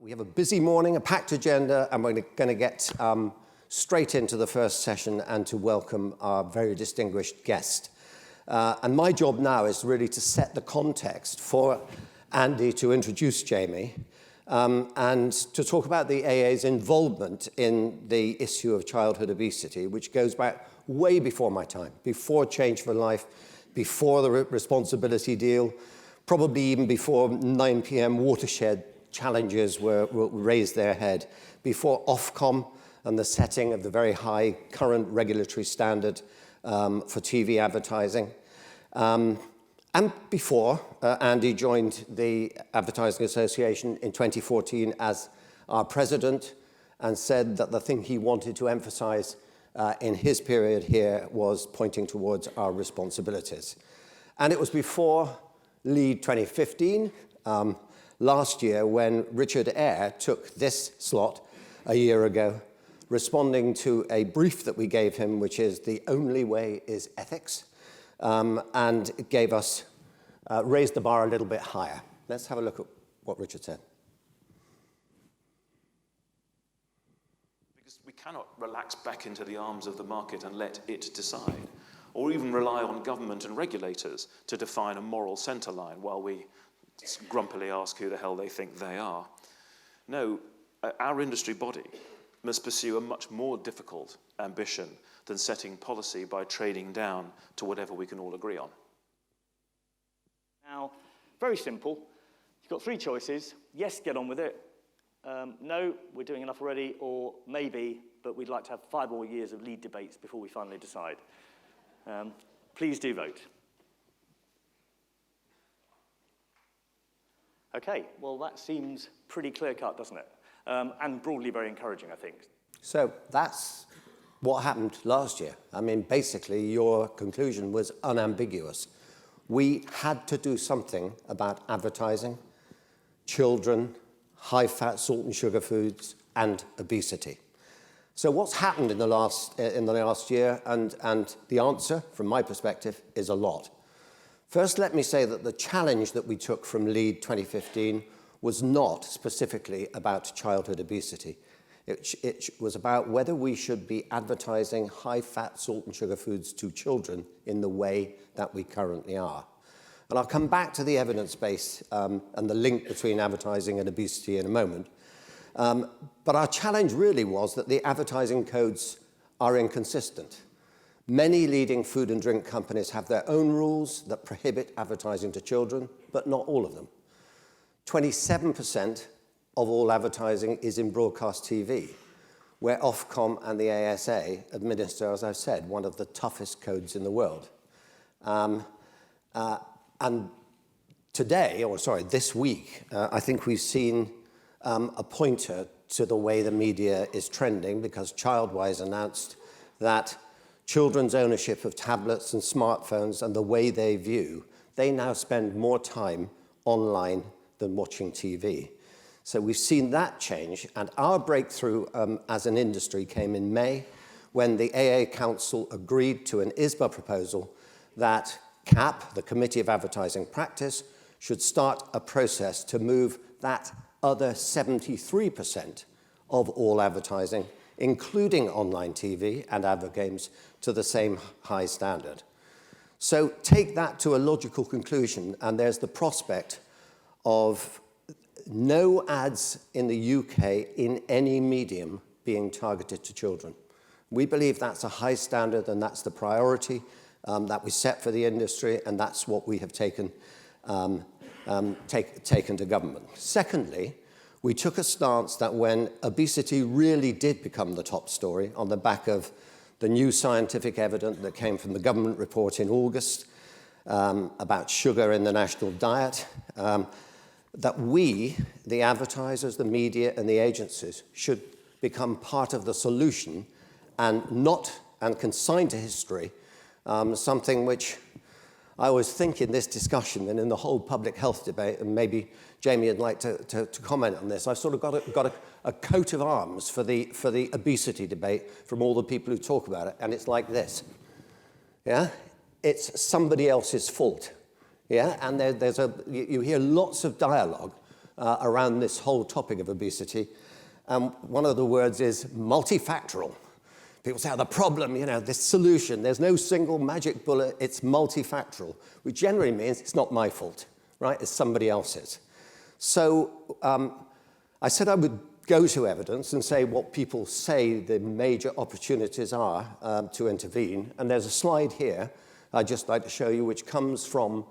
We have a busy morning, a packed agenda, and we're going to get straight into the first session and to welcome our very distinguished guest. And my job now is really to set the context for Andy to introduce Jamie and to talk about the AA's involvement in the issue of childhood obesity, which goes back way before my time, before Change for Life, before the responsibility deal, probably even before 9 p.m. watershed challenges raised their head, before Ofcom and the setting of the very high current regulatory standard for TV advertising, and before Andy joined the Advertising Association in 2014 as our president and said that the thing he wanted to emphasize in his period here was pointing towards our responsibilities. And it was before Lead 2015, last year, when Richard Eyre took this slot a year ago, responding to a brief that we gave him, which is the only way is ethics, and it gave us, raised the bar a little bit higher. Let's have a look at what Richard said. Because we cannot relax back into the arms of the market and let it decide, or even rely on government and regulators to define a moral centre line while we grumpily ask who the hell they think they are. No, our industry body must pursue a much more difficult ambition than setting policy by trading down to whatever we can all agree on. Now, very simple. You've got three choices. Yes, get on with it. No, we're doing enough already, or maybe, but we'd like to have 5 more years of lead debates before we finally decide. Please do vote. Okay, well, that seems pretty clear-cut, doesn't it? And broadly very encouraging, I think. So that's what happened last year. I mean, basically, your conclusion was unambiguous. We had to do something about advertising, children, high-fat, salt and sugar foods, and obesity. So what's happened in the last year, and the answer, from my perspective, is a lot. First, let me say that the challenge that we took from Lead 2015 was not specifically about childhood obesity. It was about whether we should be advertising high-fat, salt and sugar foods to children in the way that we currently are. And I'll come back to the evidence base and the link between advertising and obesity in a moment. But our challenge really was that the advertising codes are inconsistent. Many leading food and drink companies have their own rules that prohibit advertising to children, but not all of them. 27% of all advertising is in broadcast TV, where Ofcom and the ASA administer, as I've said, one of the toughest codes in the world. And today, or sorry, this week, I think we've seen a pointer to the way the media is trending, because Childwise announced that children's ownership of tablets and smartphones and the way they view, they now spend more time online than watching TV. So we've seen that change, and our breakthrough as an industry came in May when the AA Council agreed to an ISBA proposal that CAP, the Committee of Advertising Practice, should start a process to move that other 73% of all advertising, including online TV and advert games, to the same high standard. So take that to a logical conclusion, and there's the prospect of no ads in the UK in any medium being targeted to children. We believe that's a high standard, and that's the priority that we set for the industry, and that's what we have taken to government. Secondly, we took a stance that when obesity really did become the top story on the back of the new scientific evidence that came from the government report in August about sugar in the national diet, that we, the advertisers, the media, and the agencies, should become part of the solution and consign to history something which I always think in this discussion and in the whole public health debate, and maybe Jamie would like to comment on this, I've sort of got a coat of arms for the obesity debate from all the people who talk about it, and it's like this. Yeah? It's somebody else's fault. Yeah? And you hear lots of dialogue around this whole topic of obesity. One of the words is multifactorial. People say, oh, the problem, this solution, there's no single magic bullet, it's multifactorial, which generally means it's not my fault, right? It's somebody else's. So I said I would go to evidence and say what people say the major opportunities are to intervene. And there's a slide here I'd just like to show you, which comes from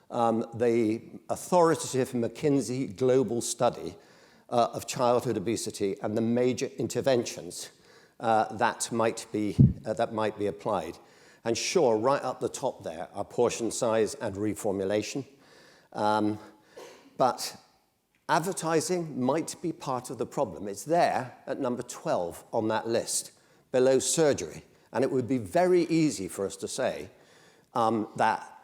the authoritative McKinsey global study of childhood obesity and the major interventions that might be applied. And sure, right up the top there are portion size and reformulation. But advertising might be part of the problem. It's there at number 12 on that list, below surgery. And it would be very easy for us to say that,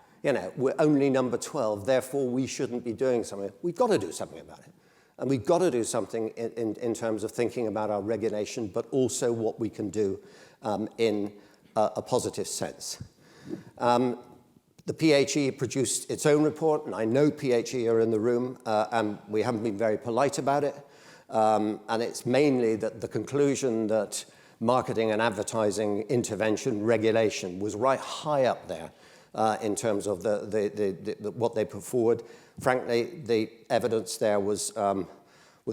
we're only number 12, therefore we shouldn't be doing something. We've got to do something about it. And we've got to do something in terms of thinking about our regulation, but also what we can do in a positive sense. The PHE produced its own report, and I know PHE are in the room, and we haven't been very polite about it. And it's mainly that the conclusion that marketing and advertising intervention regulation was right high up there in terms of what they put forward. Frankly, the evidence there was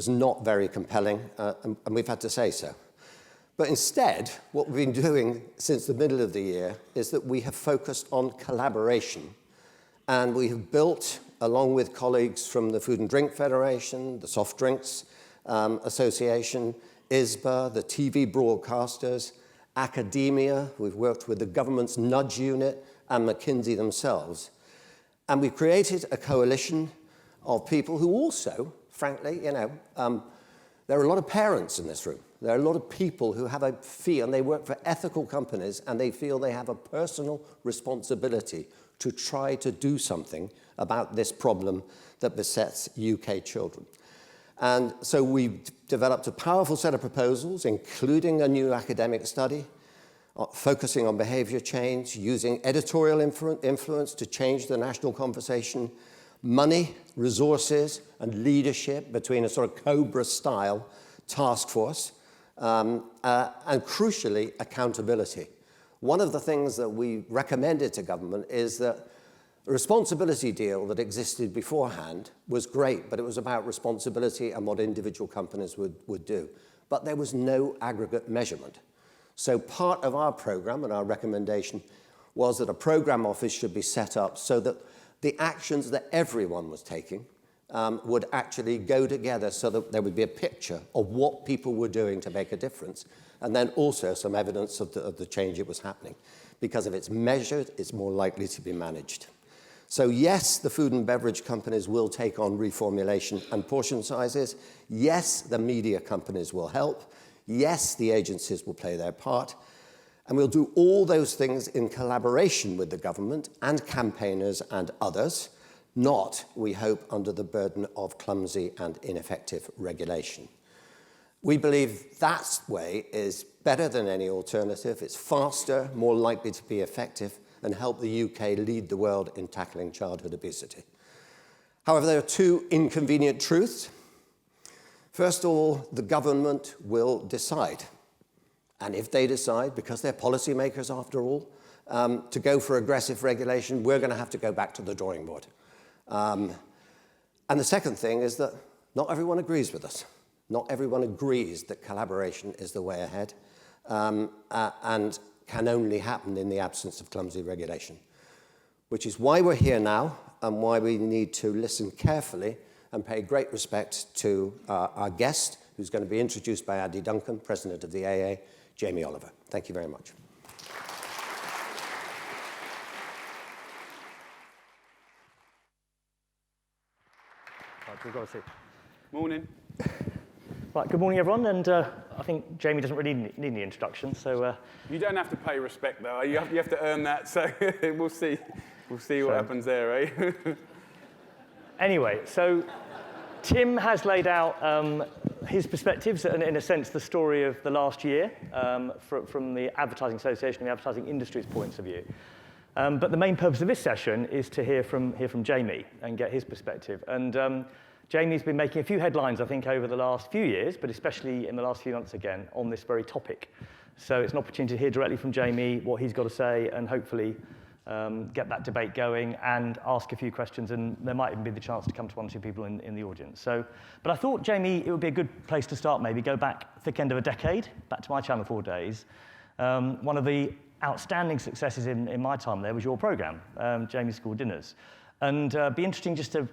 not very compelling, and we've had to say so. But instead, what we've been doing since the middle of the year is that we have focused on collaboration. And we have built, along with colleagues from the Food and Drink Federation, the Soft Drinks Association, ISBA, the TV broadcasters, academia. We've worked with the government's nudge unit and McKinsey themselves. And we've created a coalition of people who also, frankly, there are a lot of parents in this room. There are a lot of people who have and they work for ethical companies, and they feel they have a personal responsibility to try to do something about this problem that besets UK children. And so we've developed a powerful set of proposals, including a new academic study, focusing on behavior change, using editorial influence to change the national conversation, money, resources, and leadership between a sort of COBRA-style task force, and crucially, accountability. One of the things that we recommended to government is that the responsibility deal that existed beforehand was great, but it was about responsibility and what individual companies would do. But there was no aggregate measurement. So part of our program and our recommendation was that a program office should be set up so that the actions that everyone was taking would actually go together so that there would be a picture of what people were doing to make a difference, and then also some evidence of the change that was happening. Because if it's measured, it's more likely to be managed. So yes, the food and beverage companies will take on reformulation and portion sizes. Yes, the media companies will help. Yes, the agencies will play their part. And we'll do all those things in collaboration with the government and campaigners and others, not, we hope, under the burden of clumsy and ineffective regulation. We believe that way is better than any alternative. It's faster, more likely to be effective, and help the UK lead the world in tackling childhood obesity. However, there are two inconvenient truths. First of all, the government will decide. And if they decide, because they're policymakers after all, to go for aggressive regulation, we're going to have to go back to the drawing board. And the second thing is that not everyone agrees with us. Not everyone agrees that collaboration is the way ahead, and can only happen in the absence of clumsy regulation, which is why we're here now and why we need to listen carefully and pay great respect to our guest, who's going to be introduced by Andy Duncan, President of the AA, Jamie Oliver. Thank you very much. We've got to see. Morning. Right, good morning, everyone. And I think Jamie doesn't really need the introduction, so... You don't have to pay respect, though. You have to earn that, so we'll see. We'll see what happens there, eh? Anyway, so Tim has laid out his perspectives and, in a sense, the story of the last year from the Advertising Association and the advertising industry's points of view. But the main purpose of this session is to hear from Jamie and get his perspective. And Jamie's been making a few headlines, I think, over the last few years, but especially in the last few months again, on this very topic. So it's an opportunity to hear directly from Jamie what he's got to say, and hopefully get that debate going and ask a few questions, and there might even be the chance to come to one or two people in the audience. So, but I thought, Jamie, it would be a good place to start, maybe go back thick end of a decade, back to my Channel 4 days. One of the outstanding successes in my time there was your programme, Jamie's School Dinners. And be interesting just to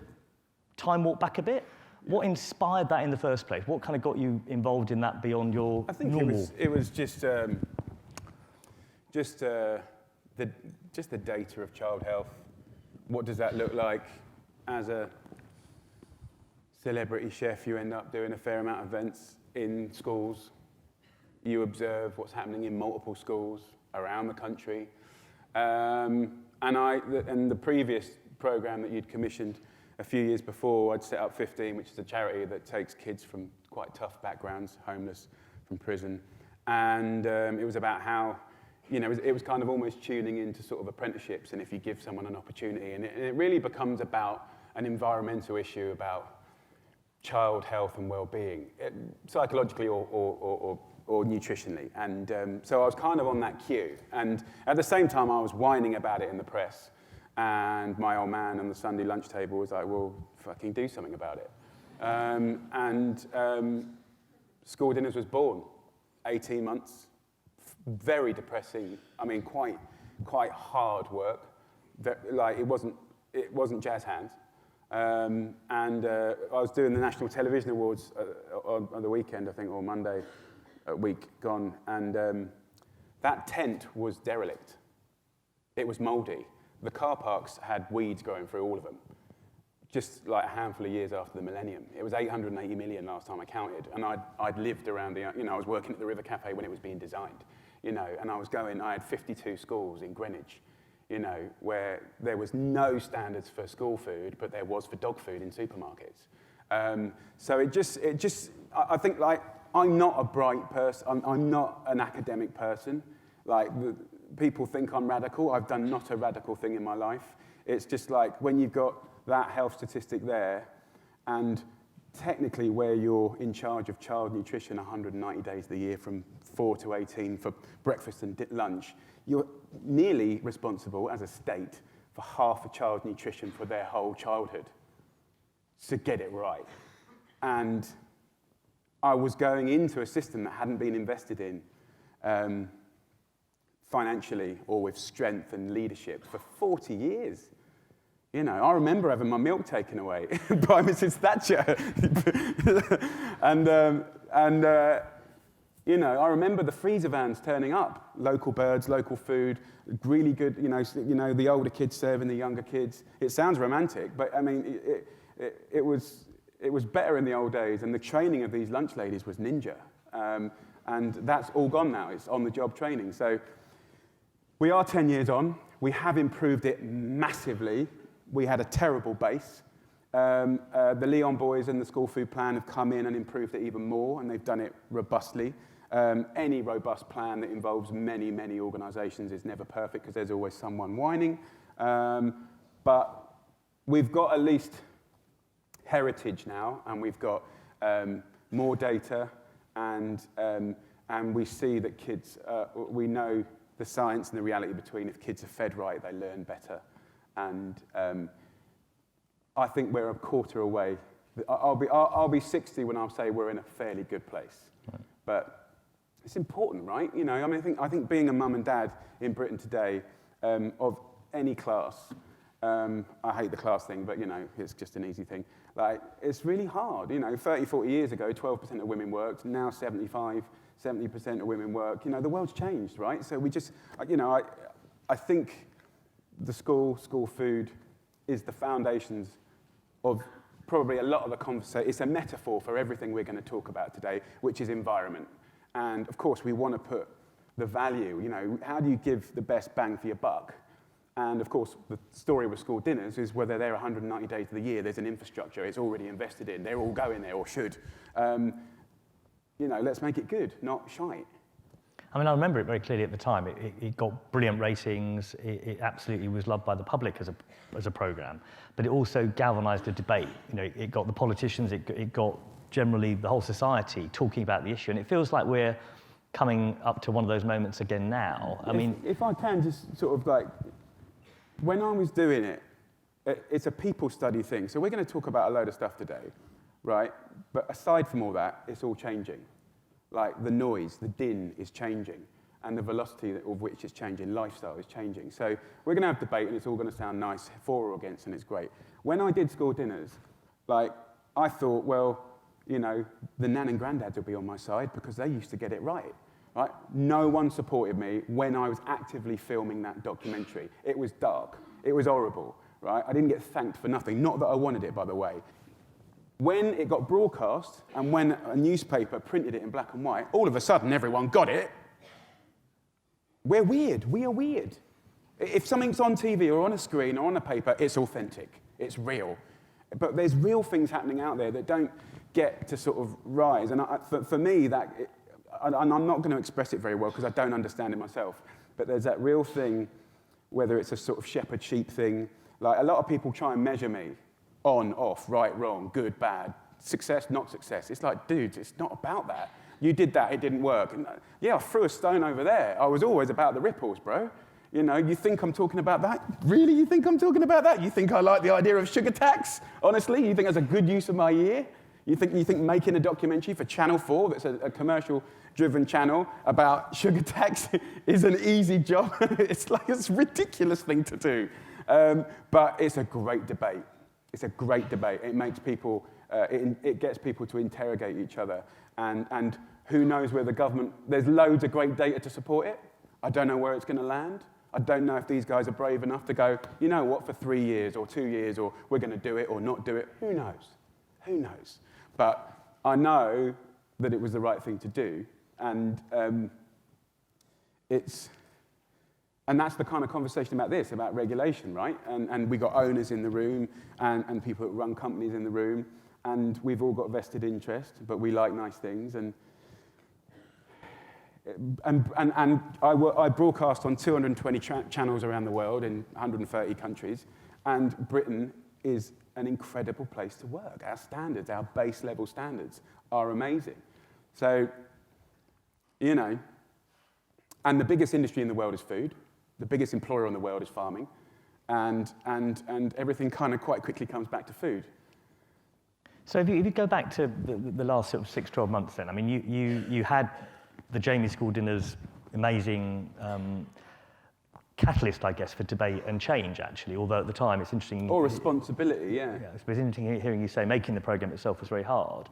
time walk back a bit. What inspired that in the first place? What kind of got you involved in that beyond your normal? It was just the data of child health. What does that look like? As a celebrity chef, you end up doing a fair amount of events in schools. You observe what's happening in multiple schools around the country. And the previous programme that you'd commissioned a few years before, I'd set up 15, which is a charity that takes kids from quite tough backgrounds, homeless, from prison. And it was about how, it was kind of almost tuning into sort of apprenticeships, and if you give someone an opportunity. And it really becomes about an environmental issue about child health and well-being, psychologically or nutritionally. And so I was kind of on that cue. And at the same time, I was whining about it in the press. And my old man on the Sunday lunch table was like, well, fucking do something about it. School Dinners was born. 18 months, very depressing. I mean, quite hard work. Like, it wasn't jazz hands. I was doing the National Television Awards on the weekend, I think, or Monday, a week gone. And that tent was derelict. It was mouldy. The car parks had weeds growing through all of them, just like a handful of years after the millennium. It was 880 million last time I counted, and I'd lived around I was working at the River Cafe when it was being designed, and I had 52 schools in Greenwich, where there was no standards for school food, but there was for dog food in supermarkets. So I think, like, I'm not a bright person, I'm not an academic person, like, people think I'm radical. I've done not a radical thing in my life. It's just like when you've got that health statistic there, and technically where you're in charge of child nutrition 190 days of the year from 4 to 18 for breakfast and lunch, you're nearly responsible as a state for half a child's nutrition for their whole childhood. So get it right. And I was going into a system that hadn't been invested in financially or with strength and leadership for 40 years. I remember having my milk taken away by Mrs. Thatcher. I remember the freezer vans turning up, local birds, local food, really good, the older kids serving the younger kids. It sounds romantic, but I mean, it was better in the old days, and the training of these lunch ladies was ninja. And that's all gone now. It's on-the-job training. So we are 10 years on. We have improved it massively. We had a terrible base. The Leon boys and the school food plan have come in and improved it even more, and they've done it robustly. Any robust plan that involves many, many organisations is never perfect because there's always someone whining. But we've got at least heritage now, and we've got more data, and we see that kids, we know the science and the reality between if kids are fed right, they learn better. And I think we're a quarter away. I'll be 60 when I'll say we're in a fairly good place. Right. But it's important, right? I think being a mum and dad in Britain today, of any class, I hate the class thing, but it's just an easy thing. Like, it's really hard. 30, 40 years ago, 12% of women worked. Now 70% of women work. The world's changed, right? So we just, I think the school food is the foundations of probably a lot of the conversation. It's a metaphor for everything we're going to talk about today, which is environment. And of course, we want to put the value, how do you give the best bang for your buck? And of course, the story with School Dinners is whether they're 190 days of the year, there's an infrastructure, it's already invested in, they're all going there or should. Let's make it good, not shite. I mean, I remember it very clearly at the time. It got brilliant ratings. It absolutely was loved by the public as a programme. But it also galvanised a debate. You know, it got the politicians, it got generally the whole society talking about the issue. And it feels like we're coming up to one of those moments again now. I mean, if I can just sort of like, when I was doing it, it's a people study thing. So we're going to talk about a load of stuff today, right? But aside from all that, it's all changing. Like the noise, the din is changing, and the velocity of which is changing, lifestyle is changing. So we're going to have debate, and it's all going to sound nice, for or against, and it's great. When I did school dinners, like, I thought, well, you know, the nan and granddads will be on my side because they used to get it right. Right? No one supported me when I was actively filming that documentary. It was dark. It was horrible. Right? I didn't get thanked for nothing. Not that I wanted it, by the way. When it got broadcast and when a newspaper printed it in black and white, all of a sudden everyone got it. We're weird. We are weird. If something's on TV or on a screen or on a paper, it's authentic. It's real. But there's real things happening out there that don't get to sort of rise. And for me, and I'm not going to express it very well because I don't understand it myself, but there's that real thing, whether it's a sort of shepherd-sheep thing. Like, a lot of people try and measure me on, off, right, wrong, good, bad, success, not success. It's like, dude, it's not about that. You did that, it didn't work. And, yeah, I threw a stone over there. I was always about the ripples, bro. You know, you think I'm talking about that? Really, you think I'm talking about that? You think I like the idea of sugar tax? Honestly, you think that's a good use of my year? You think making a documentary for Channel 4 that's a commercial-driven channel about sugar tax is an easy job? It's a ridiculous thing to do. But it's a great debate. It's a great debate. It makes people, it gets people to interrogate each other. And who knows where the government, there's loads of great data to support it. I don't know where it's going to land. I don't know if these guys are brave enough to go, you know what, for 3 years or 2 years, or we're going to do it or not do it. Who knows? Who knows? But I know that it was the right thing to do. And and that's the kind of conversation about this, about regulation, right? And we got owners in the room and people that run companies in the room, and we've all got vested interest, but we like nice things. And I broadcast on 220 channels around the world in 130 countries, and Britain is an incredible place to work. Our standards, our base level standards are amazing. So, you know, and the biggest industry in the world is food. The biggest employer in the world is farming, and everything kind of quite quickly comes back to food. So if you go back to the last sort of 6, 12 months then, I mean, you had the Jamie School Dinners amazing catalyst, I guess, for debate and change, actually, although at the time it's interesting. Or responsibility, yeah. Yeah, it's interesting hearing you say making the programme itself was very hard.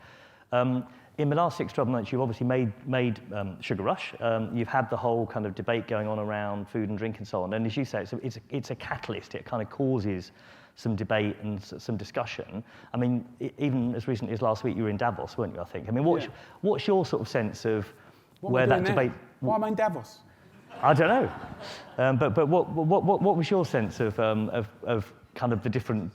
In the last 6, 12 months, you've obviously made Sugar Rush. You've had the whole kind of debate going on around food and drink and so on. And as you say, it's a catalyst. It kind of causes some debate and some discussion. I mean, even as recently as last week, you were in Davos, weren't you, I think? I mean, what's your sort of sense of where that debate... Why am I in Davos? I don't know. But what was your sense of kind of the different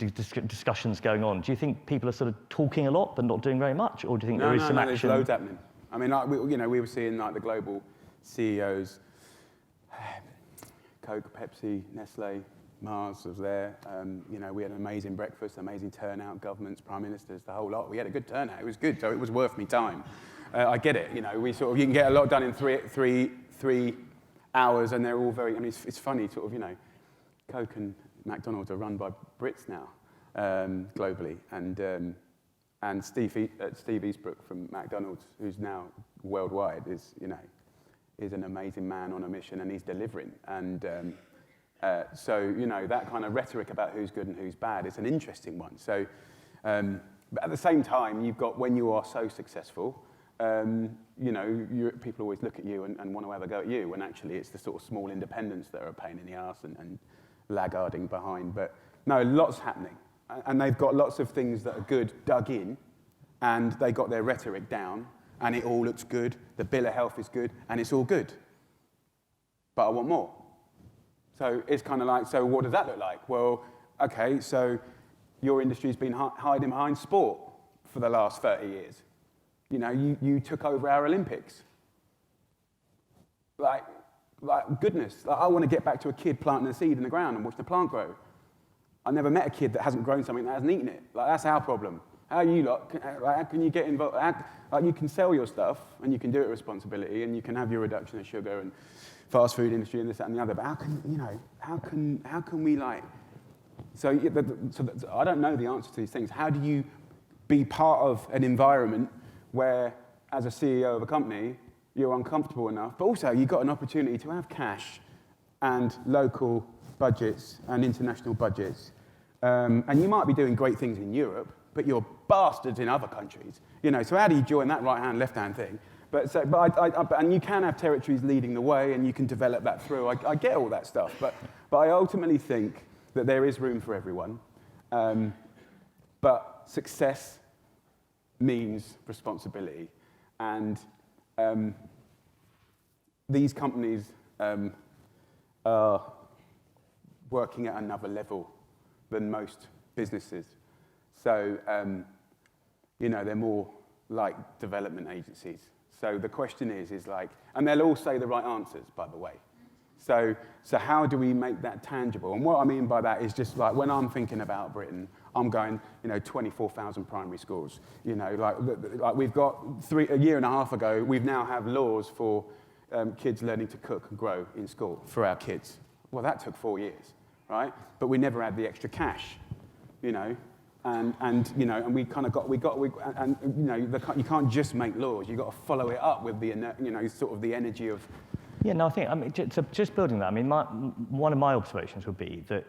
discussions going on? Do you think people are sort of talking a lot but not doing very much, or do you think there is some action? There's loads happening. I mean, like, we were seeing like the global CEOs, Coke, Pepsi, Nestle, Mars was there. We had an amazing breakfast, amazing turnout, governments, prime ministers, the whole lot. We had a good turnout. It was good, so it was worth me time. I get it. You can get a lot done in three hours, and they're all very. I mean, it's funny, sort of. Coke and McDonald's are run by Brits now, globally, and Steve Eastbrook from McDonald's, who's now worldwide, is an amazing man on a mission, and he's delivering. And so that kind of rhetoric about who's good and who's bad is an interesting one. So, but at the same time, you've got when you are so successful, people always look at you and want to have a go at you, when actually it's the sort of small independents that are a pain in the arse and laggarding behind. But no, lots happening. And they've got lots of things that are good dug in, and they got their rhetoric down, and it all looks good. The bill of health is good, and it's all good. But I want more. So it's kind of like, so what does that look like? Well, okay, so your industry's been hiding behind sport for the last 30 years. You took over our Olympics. Like goodness, like I want to get back to a kid planting a seed in the ground and watch the plant grow. I never met a kid that hasn't grown something that hasn't eaten it. Like, that's our problem. How you lot, like, how can you get involved? Like, you can sell your stuff and you can do it with responsibility and you can have your reduction of sugar and fast food industry and this, that, and the other. But how can we like? So I don't know the answer to these things. How do you be part of an environment where, as a CEO of a company, you're uncomfortable enough, but also you've got an opportunity to have cash and local budgets and international budgets. And you might be doing great things in Europe, but you're bastards in other countries. So how do you join that right-hand, left-hand thing? And you can have territories leading the way, and you can develop that through. I get all that stuff, but I ultimately think that there is room for everyone. But success means responsibility. And these companies are working at another level than most businesses. So, they're more like development agencies. So the question is like, and they'll all say the right answers, by the way. So how do we make that tangible? And what I mean by that is just like when I'm thinking about Britain, I'm going, 24,000 primary schools. Like we've got a year and a half ago, we've now have laws for kids learning to cook and grow in school for our kids. Well, that took 4 years, right? But we never had the extra cash, and we kind of you can't just make laws. You've got to follow it up with the, sort of the energy of. Yeah, no, I think, just building that, one of my observations would be that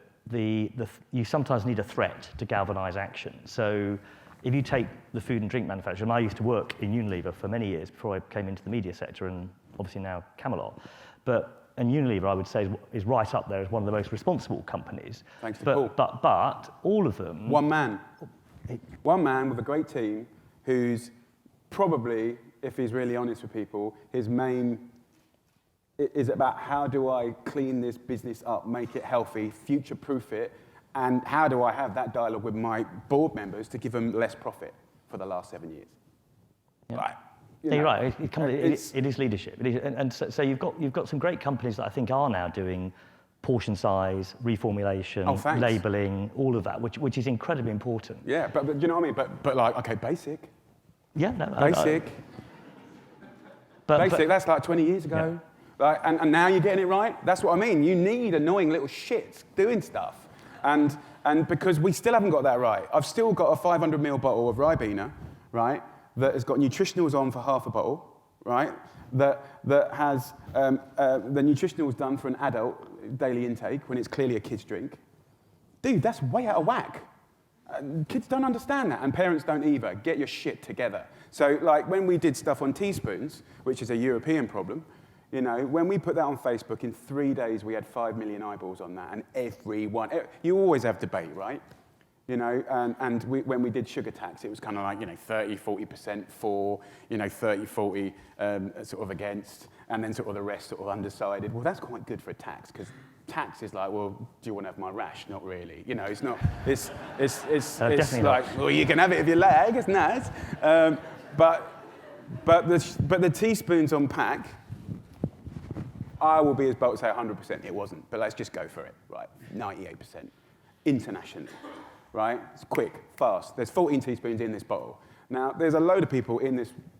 you sometimes need a threat to galvanise action. So if you take the food and drink manufacturer, and I used to work in Unilever for many years before I came into the media sector, and obviously now Camelot, and Unilever, I would say, is right up there as one of the most responsible companies. Thanks to Paul. But all of them... One man with a great team who's probably, if he's really honest with people, his main is about how do I clean this business up, make it healthy, future-proof it, and how do I have that dialogue with my board members to give them less profit for the last 7 years. Yeah. Right. You're right. It is leadership. It is, and so you've got some great companies that I think are now doing portion size, reformulation, labelling, all of that, which is incredibly important. Yeah, but do you know what I mean? But like, okay, basic. Yeah, no. Basic. Basic. That's like 20 years ago. Yeah. Like, and now you're getting it right. That's what I mean. You need annoying little shits doing stuff, and because we still haven't got that right. I've still got a 500ml bottle of Ribena, right? That has got nutritionals on for half a bottle, right? That has the nutritionals done for an adult daily intake when it's clearly a kid's drink. Dude, that's way out of whack. Kids don't understand that, and parents don't either. Get your shit together. So, like, when we did stuff on teaspoons, which is a European problem, when we put that on Facebook, in 3 days we had 5 million eyeballs on that, and everyone, you always have debate, right? When we did sugar tax, it was kind of like, 30, 40% for, 30, 40 sort of against, and then sort of the rest sort of undecided. Well, that's quite good for a tax, because tax is like, well, do you want to have my rash? Not really. It's not, it's like, well, you can have it if you like, it's nice. But the teaspoons on pack, I will be as bold to say 100% it wasn't, but let's just go for it, right? 98% internationally. Right? It's quick, fast. There's 14 teaspoons in this bottle. Now, there's a load of people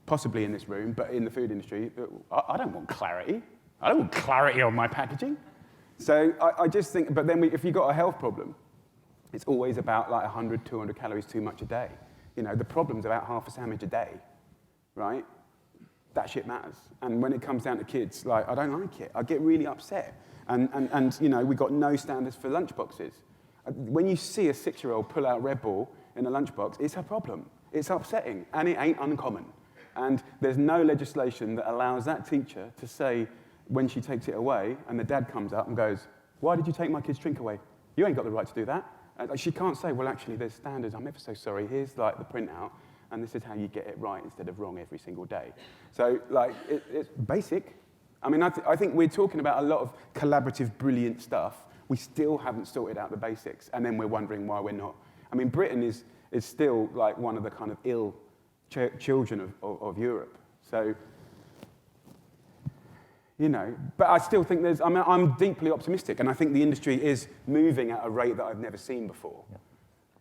possibly in this room, but in the food industry, I don't want clarity. I don't want clarity on my packaging. So I just think, but then if you've got a health problem, it's always about like 100, 200 calories too much a day. The problem's about half a sandwich a day, right? That shit matters. And when it comes down to kids, like, I don't like it. I get really upset. And we've got no standards for lunch boxes. When you see a 6-year-old pull out Red Bull in a lunchbox, it's a problem. It's upsetting, and it ain't uncommon. And there's no legislation that allows that teacher to say, when she takes it away, and the dad comes up and goes, why did you take my kid's drink away? You ain't got the right to do that. She can't say, well, actually, there's standards. I'm ever so sorry. Here's like the printout, and this is how you get it right instead of wrong every single day. So, like, it's basic. I think we're talking about a lot of collaborative, brilliant stuff. We still haven't sorted out the basics, and then we're wondering why we're not. Britain is still like one of the kind of children of Europe. So, you know, but I still think I'm deeply optimistic, and I think the industry is moving at a rate that I've never seen before. Yeah.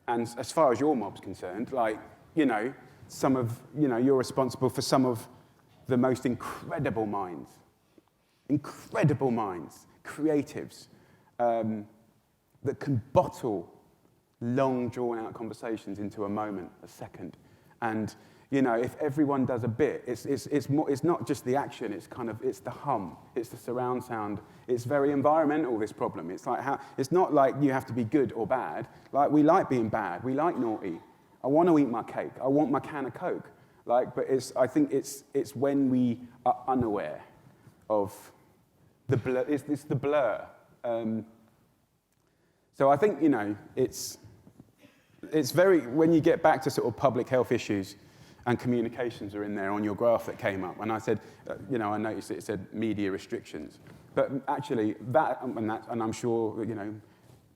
And as far as your mob's concerned, like, you know, you're responsible for some of the most incredible minds, creatives, that can bottle long, drawn-out conversations into a moment, a second. And, you know, if everyone does a bit, it's not just the action, it's the hum, it's the surround sound. It's very environmental, this problem. It's not like you have to be good or bad. Like, we like being bad, we like naughty. I want to eat my cake, I want my can of Coke. Like, but I think it's when we are unaware of the blur, it's the blur. So I think, you know, it's very, when you get back to sort of public health issues, and communications are in there on your graph that came up. And I said, you know, I noticed it said media restrictions. But actually, and I'm sure, you know,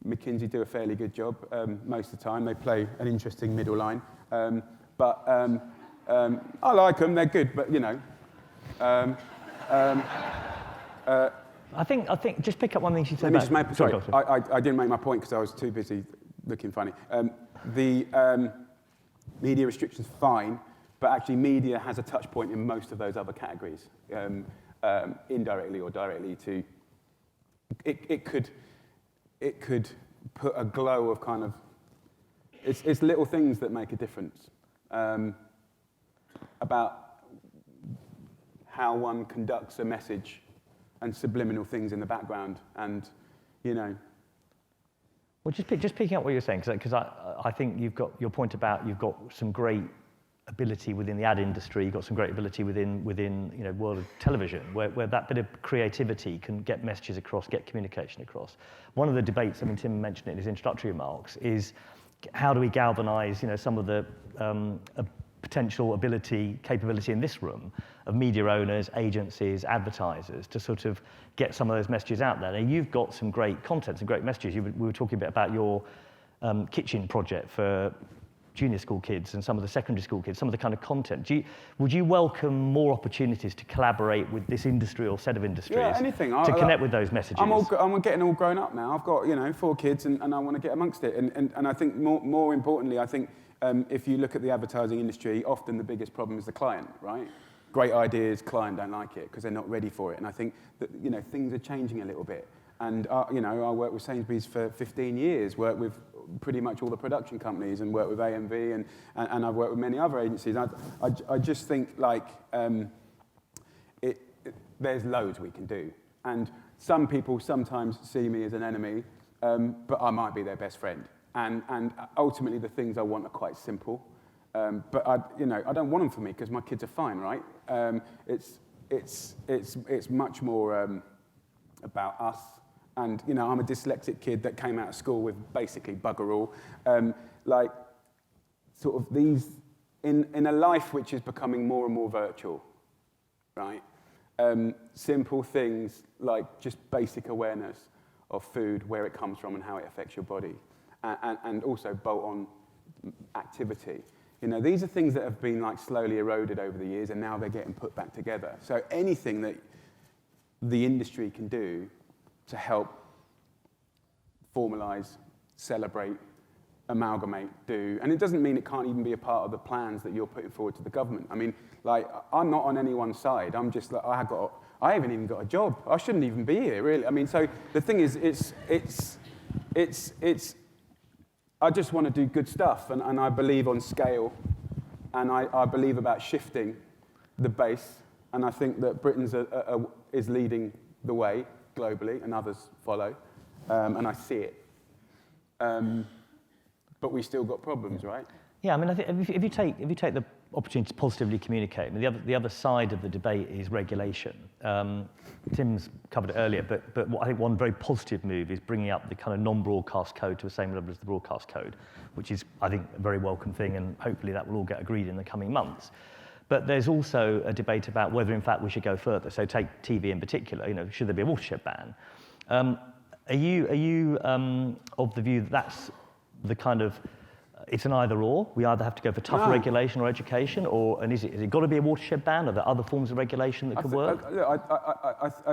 McKinsey do a fairly good job most of the time. They play an interesting middle line. But I like them, they're good, but, you know. I think just pick up one thing she said. Sorry, I didn't make my point because I was too busy looking funny. The media restrictions, fine, but actually media has a touch point in most of those other categories, indirectly or directly. It could put a glow of kind of, it's little things that make a difference about how one conducts a message and subliminal things in the background, and, you know. Well, just picking up what you're saying, because I think you've got your point about you've got some great ability within the ad industry, you've got some great ability within you know, world of television, where that bit of creativity can get messages across, get communication across. One of the debates, I mean, Tim mentioned it in his introductory remarks, is how do we galvanise, you know, some of the potential capability in this room of media owners, agencies, advertisers to sort of get some of those messages out there. And you've got some great content, some great messages. We were talking a bit about your kitchen project for junior school kids and some of the secondary school kids, some of the kind of content. Would you welcome more opportunities to collaborate with this industry or set of industries to connect with those messages? I'm getting all grown up now. I've got, you know, 4 kids and I want to get amongst it. And I think more importantly, I think if you look at the advertising industry, often the biggest problem is the client, right? Great ideas, client don't like it because they're not ready for it. And I think that, you know, things are changing a little bit. And, you know, I worked with Sainsbury's for 15 years, worked with pretty much all the production companies and worked with AMV and I've worked with many other agencies. I just think, like, there's loads we can do. And some people sometimes see me as an enemy, but I might be their best friend. And ultimately, the things I want are quite simple. But I don't want them for me because my kids are fine, right? It's much more about us. And, you know, I'm a dyslexic kid that came out of school with basically bugger all. Like, sort of these, in a life which is becoming more and more virtual, right? Simple things like just basic awareness of food, where it comes from and how it affects your body. And also bolt-on activity. You know, these are things that have been, like, slowly eroded over the years, and now they're getting put back together. So anything that the industry can do to help formalise, celebrate, amalgamate, do. And it doesn't mean it can't even be a part of the plans that you're putting forward to the government. I mean, like, I'm not on anyone's side. I'm just like, I haven't even got a job. I shouldn't even be here, really. I mean, so the thing is, I just want to do good stuff, and I believe on scale, and I believe about shifting the base, and I think that Britain's is leading the way globally, and others follow, and I see it. But we still got problems, right? Yeah, I mean, I think if you take the opportunity to positively communicate, I mean, the other side of the debate is regulation. Tim's covered it earlier, but what I think one very positive move is bringing up the kind of non-broadcast code to the same level as the broadcast code, which is, I think, a very welcome thing, and hopefully that will all get agreed in the coming months. But there's also a debate about whether, in fact, we should go further. So take TV in particular. You know, should there be a watershed ban? Are you of the view that that's the kind of it's an either or. We either have to go for tougher regulation or education, and is it got to be a watershed ban? Are there other forms of regulation that could work?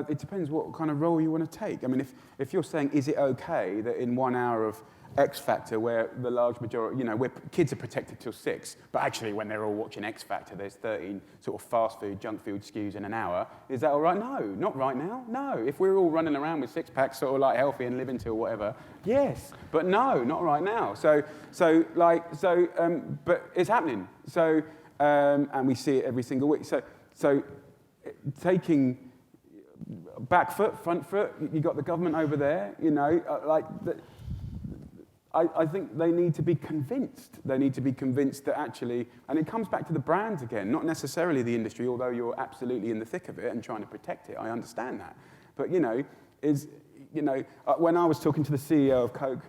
It depends what kind of role you want to take. I mean, if you're saying, is it okay that in 1 hour of X Factor, where the large majority, where kids are protected till 6, but actually when they're all watching X Factor, there's 13 sort of fast food, junk food skews in an hour. Is that all right? No, not right now. No, if we're all running around with six-packs, sort of like healthy and living till whatever, yes, but no, not right now. But it's happening. So, and we see it every single week. So taking back foot, front foot, you got the government over there, I think they need to be convinced. They need to be convinced that actually, and it comes back to the brands again, not necessarily the industry, although you're absolutely in the thick of it and trying to protect it. I understand that. But, when I was talking to the CEO of Coke,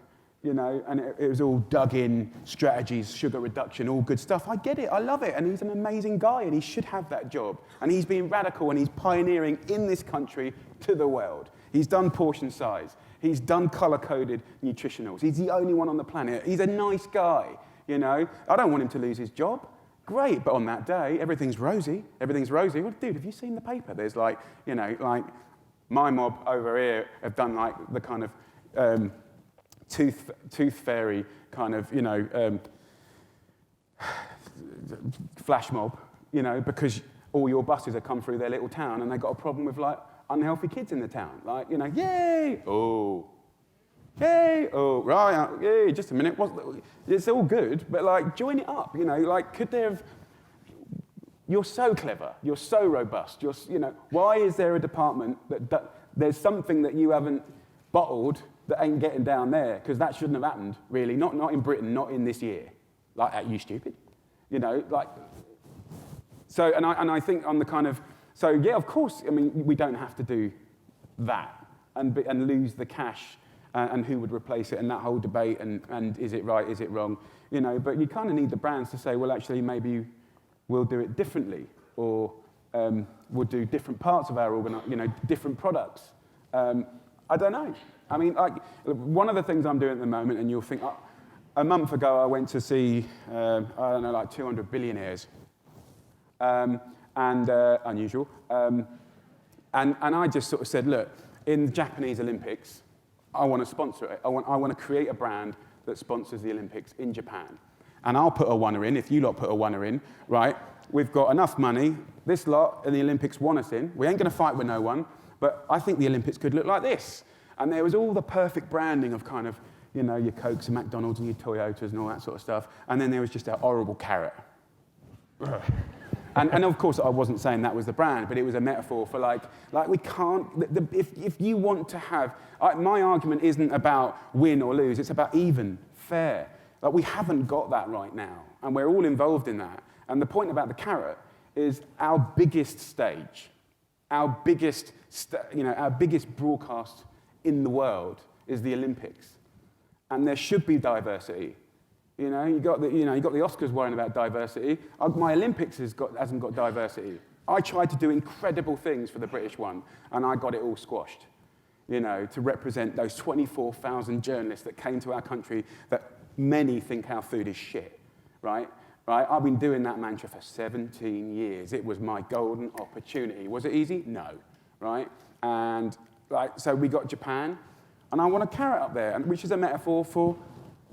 and it was all dug in strategies, sugar reduction, all good stuff. I get it. I love it. And he's an amazing guy, and he should have that job. And he's being radical, and he's pioneering in this country to the world. He's done portion size. He's done color-coded nutritionals. He's the only one on the planet. He's a nice guy, I don't want him to lose his job. Great, but on that day, everything's rosy. Everything's rosy. Well, dude, have you seen the paper? There's like my mob over here have done like the kind of tooth fairy kind of, flash mob, because all your buses have come through their little town and they've got a problem with like unhealthy kids in the town. Like, yay, oh, yay, oh, right, yay, just a minute. It's all good, but like, join it up, could there have, you're so clever, you're so robust, why is there a department that there's something that you haven't bottled that ain't getting down there? Because that shouldn't have happened, really, not in Britain, not in this year. Like, are you stupid? So, and I think on the kind of, so yeah, of course, I mean, we don't have to do that and lose the cash and who would replace it and that whole debate and is it right, is it wrong, but you kind of need the brands to say, well, actually, maybe we'll do it differently or we'll do different parts of our different products. I don't know. I mean, like, one of the things I'm doing at the moment, and you'll think, a month ago I went to see, 200 billionaires. Unusual. And I just sort of said, look, in the Japanese Olympics, I want to sponsor it. I want to create a brand that sponsors the Olympics in Japan. And I'll put a oneer in, if you lot put a oneer in, right? We've got enough money. This lot in the Olympics want us in. We ain't going to fight with no one, but I think the Olympics could look like this. And there was all the perfect branding of kind of, your Cokes and McDonald's and your Toyotas and all that sort of stuff. And then there was just a horrible carrot. And of course, I wasn't saying that was the brand, but it was a metaphor for like we can't, if you want to have, my argument isn't about win or lose, it's about even, fair. Like, we haven't got that right now, and we're all involved in that. And the point about the carrot is our biggest stage, our biggest broadcast in the world is the Olympics. And there should be diversity. You got the Oscars worrying about diversity. My Olympics hasn't got diversity. I tried to do incredible things for the British one, and I got it all squashed. To represent those 24,000 journalists that came to our country that many think our food is shit, right? I've been doing that mantra for 17 years. It was my golden opportunity. Was it easy? No, right? And so we got Japan, and I want a carrot up there, which is a metaphor for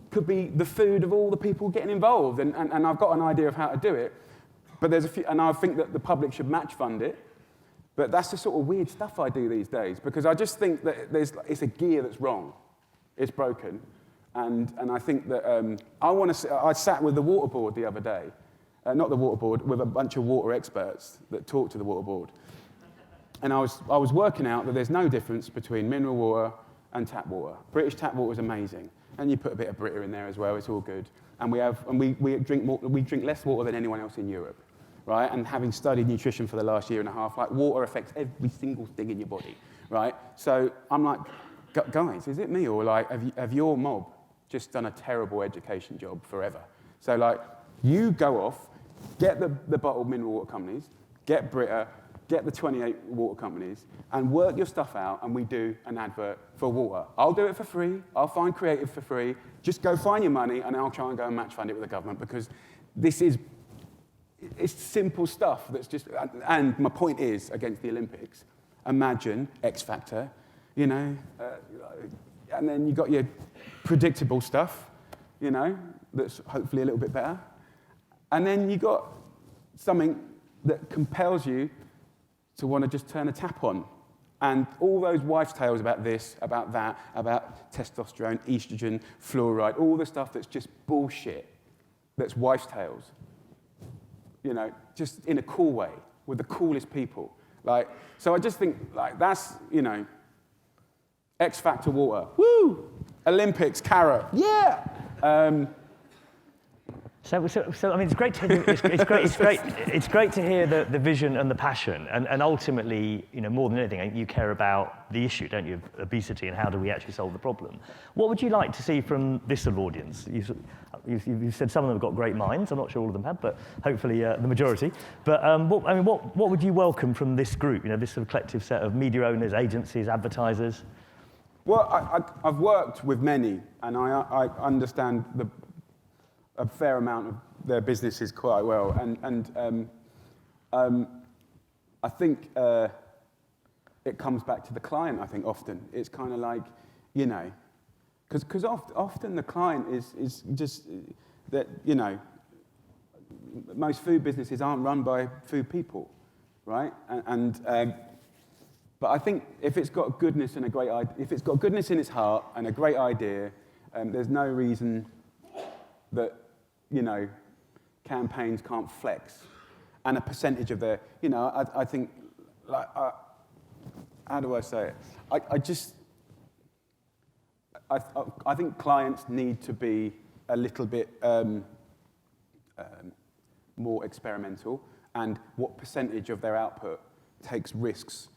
could be the food of all the people getting involved, and I've got an idea of how to do it, but there's a few, and I think that the public should match fund it, but that's the sort of weird stuff I do these days, because I just think that it's a gear that's wrong, it's broken, and I think that I sat with the water board the other day, not the water board, with a bunch of water experts that talked to the water board, and I was working out that there's no difference between mineral water and tap water. British tap water is amazing. And you put a bit of Brita in there as well, it's all good. And we drink less water than anyone else in Europe, right? And having studied nutrition for the last year and a half, like, water affects every single thing in your body, right? So I'm like, guys, is it me, or like, have your mob just done a terrible education job forever? So like, you go off, get the bottled mineral water companies, get Brita, get the 28 water companies and work your stuff out, and we do an advert for water. I'll do it for free. I'll find creative for free. Just go find your money, and I'll try and go and match fund it with the government, because it's simple stuff that's just, and my point is, against the Olympics, imagine X Factor, you know, and then you got your predictable stuff, you know, that's hopefully a little bit better. And then you got something that compels you to want to just turn a tap on. And all those wives' tales about this, about that, about testosterone, estrogen, fluoride, all the stuff that's just bullshit, that's wives' tales. You know, just in a cool way, with the coolest people. Like, so I just think, like, that's, you know, X Factor water, woo! Olympics, carrot, yeah! So I mean, it's great to hear, it's great to hear the vision and the passion, and ultimately, you know, more than anything, you care about the issue, don't you, of obesity, and how do we actually solve the problem. What would you like to see from this sort of audience? You've said some of them have got great minds. I'm not sure all of them have, but hopefully the majority. But what would you welcome from this group? You know, this sort of collective set of media owners, agencies, advertisers. Well, I've worked with many, and I understand a fair amount of their businesses quite well, and I think it comes back to the client. I think often it's kind of like, you know, because often the client is just that, you know, most food businesses aren't run by food people, right? But I think if it's got goodness and a great idea, if it's got goodness in its heart and a great idea, there's no reason that, you know, campaigns can't flex. And a percentage of their, you know, I think, like, how do I say it? I think clients need to be a little bit more experimental, and what percentage of their output takes risks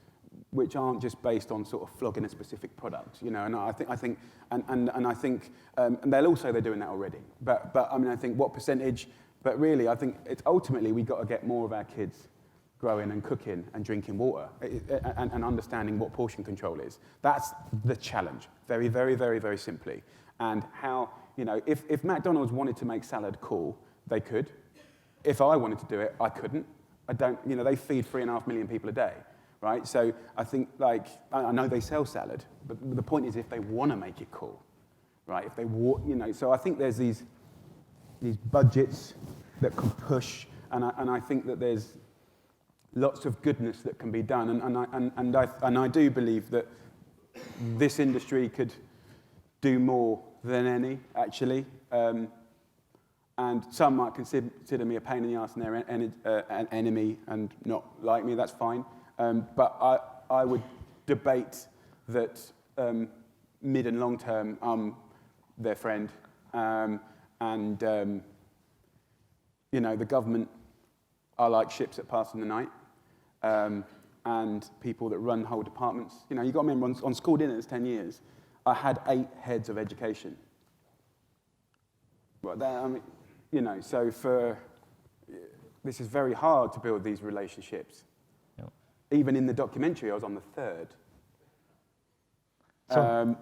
which aren't just based on sort of flogging a specific product, you know. And I think, and they're doing that already. But I mean, I think what percentage? But really, I think it's ultimately we got to get more of our kids growing and cooking and drinking water and understanding what portion control is. That's the challenge, very, very, very, very simply. And how, you know, if McDonald's wanted to make salad cool, they could. If I wanted to do it, I couldn't. I don't, you know, they feed 3.5 million people a day. Right, so I think, like, I know they sell salad, but the point is if they want to make it cool, right? If they want, you know, so I think there's these budgets that can push, and I think that there's lots of goodness that can be done, and I do believe that this industry could do more than any, actually, and some might consider me a pain in the arse and they're an enemy and not like me. That's fine. But I would debate that mid and long term, I'm their friend. You know, the government are like ships that pass in the night, and people that run whole departments. You know, you got to remember, on school dinners 10 years, I had 8 heads of education. Well, I mean, you know, so this is very hard to build these relationships. Even in the documentary, I was on the 3rd.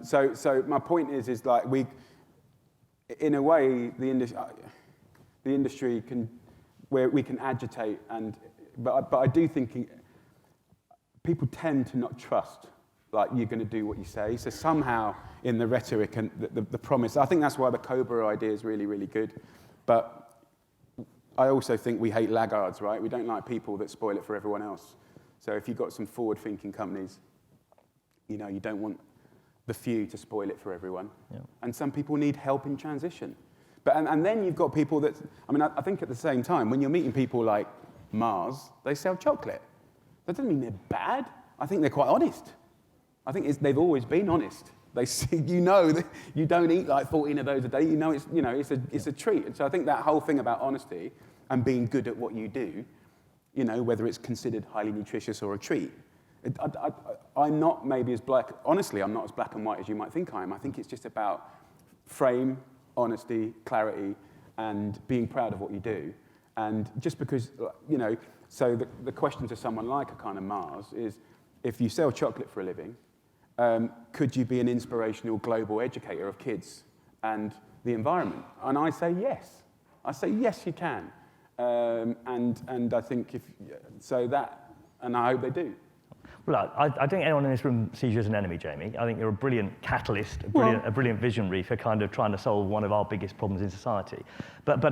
So my point is like in a way, the industry can, where we can agitate, but I do think people tend to not trust, like, you're going to do what you say. So somehow in the rhetoric and the promise, I think that's why the Cobra idea is really, really good. But I also think we hate laggards, right? We don't like people that spoil it for everyone else. So if you've got some forward-thinking companies, you know, you don't want the few to spoil it for everyone. Yeah. And some people need help in transition. But and then you've got people that, I mean, I think at the same time, when you're meeting people like Mars, they sell chocolate. That doesn't mean they're bad. I think they're quite honest. I think they've always been honest. They see, you know, that you don't eat like 14 of those a day. You know, it's a treat. And so I think that whole thing about honesty and being good at what you do, you know, whether it's considered highly nutritious or a treat. I'm not maybe as black, honestly, I'm not as black and white as you might think I am. I think it's just about frame, honesty, clarity, and being proud of what you do. And just because, you know, So the question to someone like a kind of Mars is, if you sell chocolate for a living, could you be an inspirational global educator of kids and the environment? And I say yes. I say yes, you can. And I think and I hope they do. Well, I don't think anyone in this room sees you as an enemy, Jamie. I think you're a brilliant catalyst, a brilliant visionary for kind of trying to solve one of our biggest problems in society. But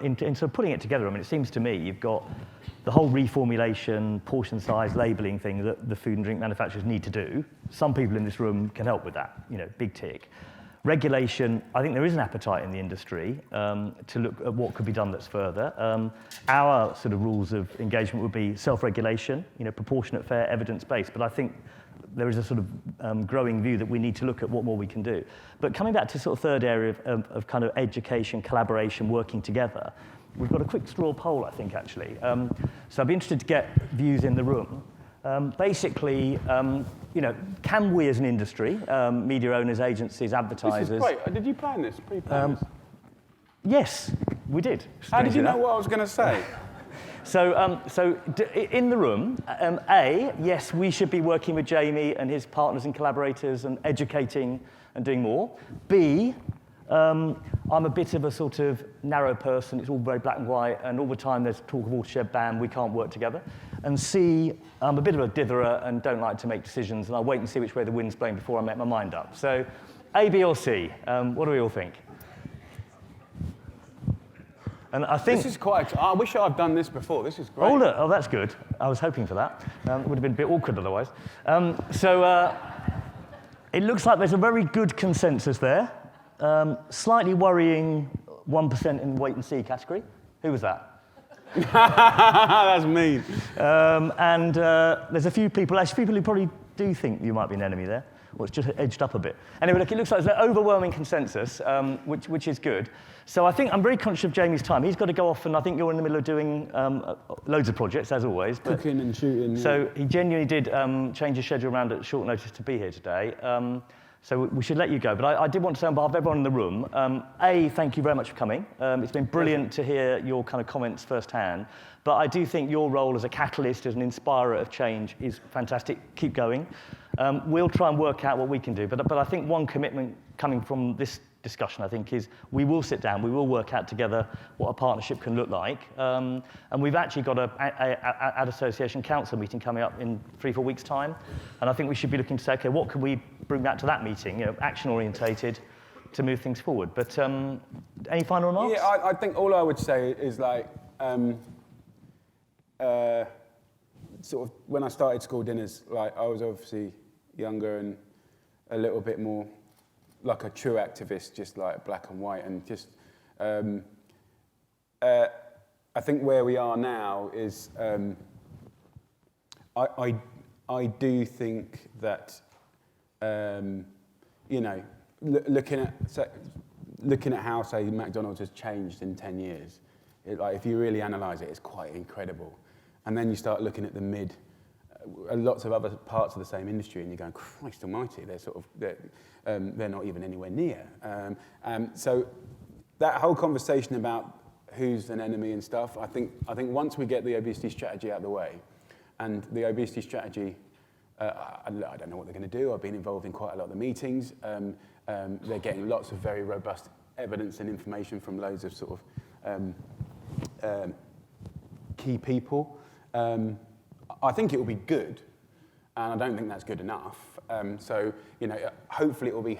in sort of putting it together, I mean, it seems to me you've got the whole reformulation, portion size, labelling thing that the food and drink manufacturers need to do. Some people in this room can help with that, big tick. Regulation, I think there is an appetite in the industry to look at what could be done that's further. Our sort of rules of engagement would be self-regulation, proportionate, fair, evidence-based. But I think there is a sort of growing view that we need to look at what more we can do. But coming back to sort of third area of kind of education, collaboration, working together, we've got a quick straw poll, I think, actually. So I'd be interested to get views in the room. Basically, can we as an industry, media owners, agencies, advertisers... This is great. Did you plan this, pre-plan this? Yes, we did. How did you know what I was going to say? In the room, A, yes, we should be working with Jamie and his partners and collaborators and educating and doing more. B, I'm a bit of a sort of narrow person. It's all very black and white, and all the time there's talk of watershed ban. We can't work together. And C, I'm a bit of a ditherer and don't like to make decisions, and I'll wait and see which way the wind's blowing before I make my mind up. So, A, B, or C? What do we all think? And I think this is quite. I wish I'd done this before. This is great. Oh, that's good. I was hoping for that. It would have been a bit awkward otherwise. It looks like there's a very good consensus there. Slightly worrying 1% in the wait and see category. Who was that? That's mean. There's a few people who probably do think you might be an enemy there. Well, it's just edged up a bit. Anyway, look, it looks like there's an overwhelming consensus, which is good. So I think I'm very conscious of Jamie's time. He's got to go off, and I think you're in the middle of doing loads of projects, as always. Cooking and shooting. Yeah. So he genuinely did change his schedule around at short notice to be here today. So we should let you go. But I did want to say on behalf of everyone in the room, A, thank you very much for coming. It's been brilliant to hear your kind of comments firsthand. But I do think your role as a catalyst, as an inspirer of change is fantastic. Keep going. We'll try and work out what we can do. But I think one commitment coming from this discussion, I think, is we will sit down, we will work out together what a partnership can look like. And we've actually got a Ad Association Council meeting coming up in 3-4 weeks' time. And I think we should be looking to say, OK, what can we bring back to that meeting, action-orientated, to move things forward. But any final remarks? Yeah, I think all I would say is like, sort of when I started school dinners, like I was obviously younger and a little bit more like a true activist, just like black and white, and just I think where we are now is I do think that looking at how, say, McDonald's has changed in 10 years, if you really analyse it, it's quite incredible. And then you start looking at the lots of other parts of the same industry, and you're going, Christ almighty, they're not even anywhere near. So that whole conversation about who's an enemy and stuff, I think once we get the obesity strategy out of the way, and the obesity strategy, I don't know what they're going to do. I've been involved in quite a lot of the meetings. They're getting lots of very robust evidence and information from loads of sort of key people. I think it will be good, and I don't think that's good enough. Hopefully it will be,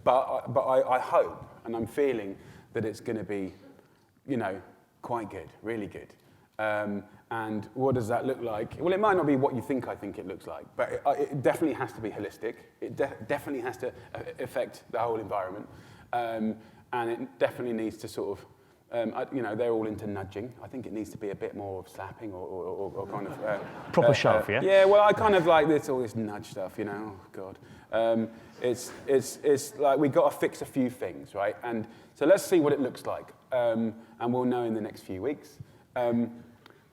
but I hope, and I'm feeling that it's going to be, quite good, really good. And what does that look like? Well, it might not be what you think I think it looks like, but it definitely has to be holistic. It definitely has to affect the whole environment, and it definitely needs to sort of. They're all into nudging. I think it needs to be a bit more of slapping or kind of... proper shove, yeah? Yeah, well, I kind of like all this nudge stuff, oh, God. It's like we've got to fix a few things, right? And so let's see what it looks like, and we'll know in the next few weeks.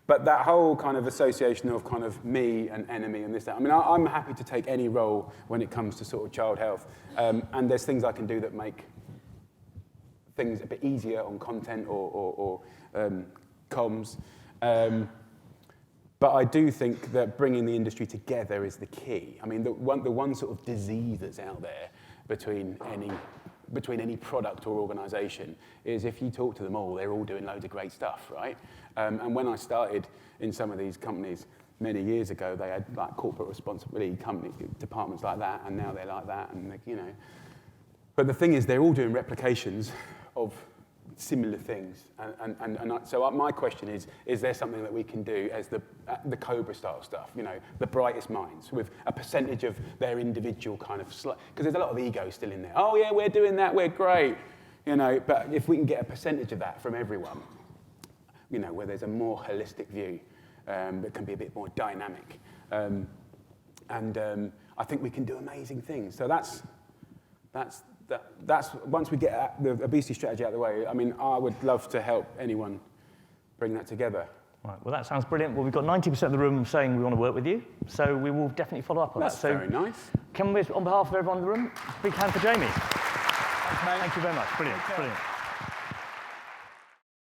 But that whole kind of association of kind of me and enemy and this, that, I mean, I'm happy to take any role when it comes to sort of child health, and there's things I can do that make things a bit easier on content or comms. But I do think that bringing the industry together is the key. I mean, the one sort of disease that's out there between any product or organisation is if you talk to them all, they're all doing loads of great stuff, right? And when I started in some of these companies many years ago, they had like corporate responsibility departments like that, and now they're like that, and you know. But the thing is, they're all doing replications of similar things, so my question is there something that we can do as the Cobra style stuff, you know, the brightest minds with a percentage of their individual kind of, because there's a lot of ego still in there. Oh yeah, we're doing that, we're great, you know, but if we can get a percentage of that from everyone, you know, where there's a more holistic view that can be a bit more dynamic, I think we can do amazing things. So that's once we get the obesity strategy out of the way, I mean, I would love to help anyone bring that together. Right, well, that sounds brilliant. Well, we've got 90% of the room saying we want to work with you, so we will definitely follow up on That's that. So very nice. Can we, on behalf of everyone in the room, big hand for Jamie. Thanks, mate. Thank you very much. Brilliant, brilliant.